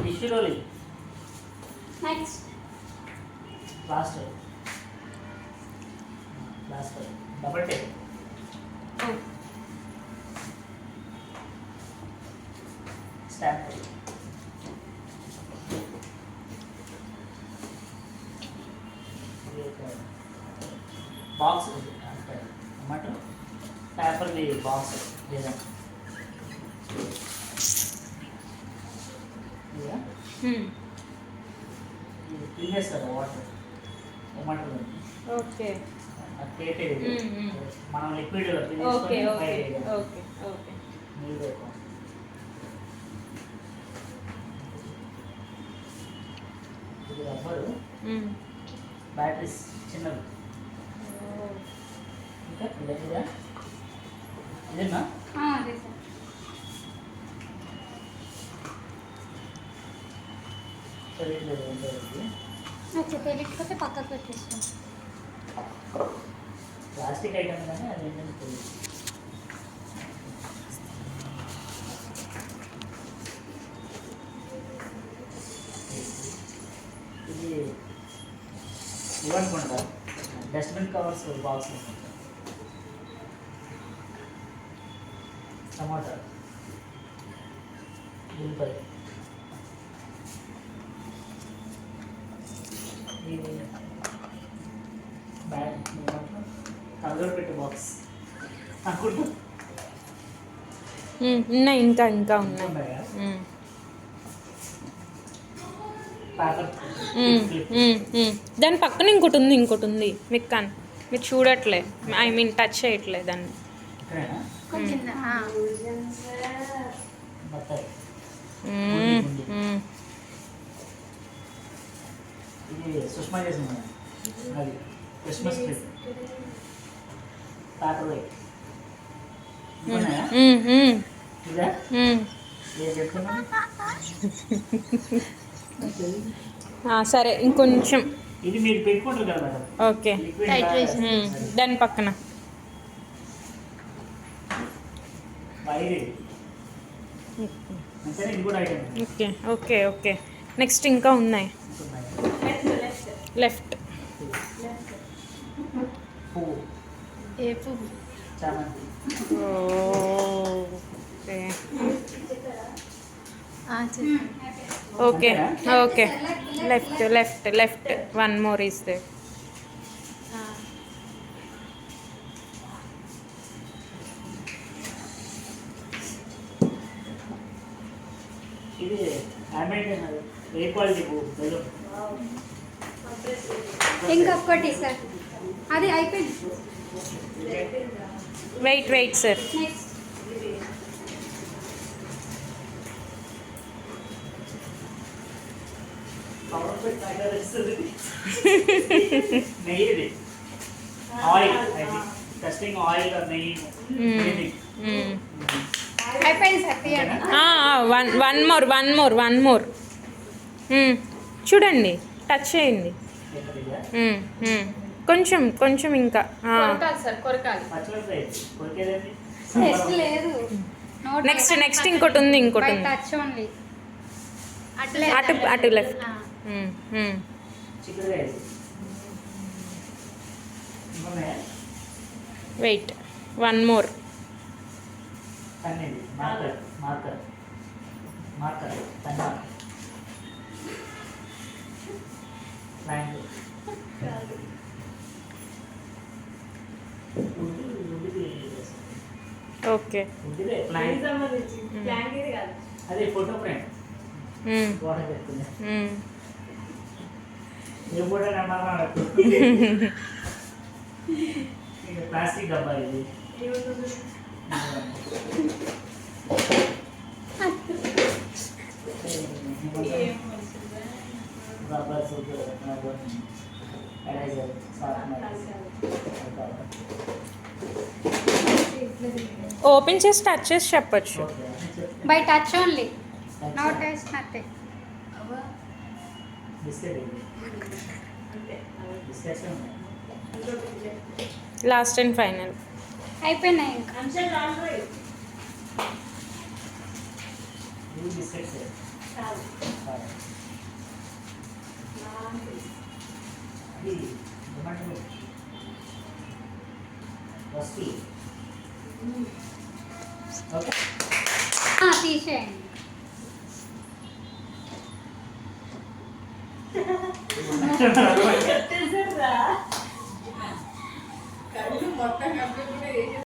టిష్యూలోలి next last double tape stamp box అన్నమాట పేపర్ది box design తీసేస్తారు వాటర్ టమాటో ఓకే మనం liquid okay okay okay okay నీళ్ళు ఇది రబ్బరు బ్యాటరీస్ చిన్నవి ఇంకా ఇదేనా ఇదేనా అదే సార్ తెలియట్లేదు ఏంటో ఓకే తెలియకపోతే పక్కకు పెట్టేస్తాం ప్లాస్టిక్ ఐటమ్ కానీ అది ఏంటంటే తెలియదు ఇది ఇవనుకుంటా డస్ట్బిన్ కవర్స్ బాక్స్ అనుకుంటా టమాటా ఉల్లిపాయ ఇది బ్యాగ్ కలర్ పెట్టే బాక్స్ అనుకుంటా ఉన్నాయి ఇంకా ఇంకా ఉన్నాయి ఉన్నాయా పేపర్ దాని పక్కన ఇంకోటి ఉంది మీరు చూడట్లే ఐ మీన్ టచ్ చేయట్లే దాన్ని ఇక్కడేనా బత్తాయి ఇది సుష్మా చేసింది అది క్రిస్మస్ ట్రీ పేపర్ వైట్ ఇదా ఏ చెప్తున్నా సరే ఇంకొంచెం ఇది మీరు పెట్టుకుంటారు కదా మేడం ఓకే దాని పక్కన వైర్ అంతేనా ఇది కూడా item okay okay okay next ఇంకా ఉన్నాయి లెఫ్ట్ పువ్వు ఏ పువ్వు చామంతి okay okay left left left one more is they ఇది అమెరికన్ ఏ క్వాలిటీ పువ్వు బెలూన్ ఇంకొకటి సార్ అది అయిపోయింది వెయిట్ సార్ నెక్స్ట్ నెయ్యి ఆయిల్ టెస్టింగ్ ఆయిల్ నెయ్యి అయిపోయింది సార్ తీయండి వన్ మోర్ చూడండి టచ్ చేయండి కొంచెం ఇంకా నెక్స్ట్ లేదు నెక్స్ట్ ఇంకోటి ఉంది టచ్ ఓన్లీ అటు left wait one more marker marker marker okay అదే ఫోటో ఫ్రేమ్ వాటర్ పెట్టుకునే ఏ ఫోటో నెంబర్ ప్లాస్టిక్ డబ్బా ఇది రబ్బర్ సూట్ ఎరేజర్ ఓపెన్ చేసి టచ్ చేసి చెప్పచ్చు by touch only no taste nothing last and final అయిపోయినాయి ఇంకా బిస్కెట్స్ అది ఏమంటారు వస్తీ ఓకే తీసేయండి. కళ్ళు మొత్తం కంప్లీట్ కూడా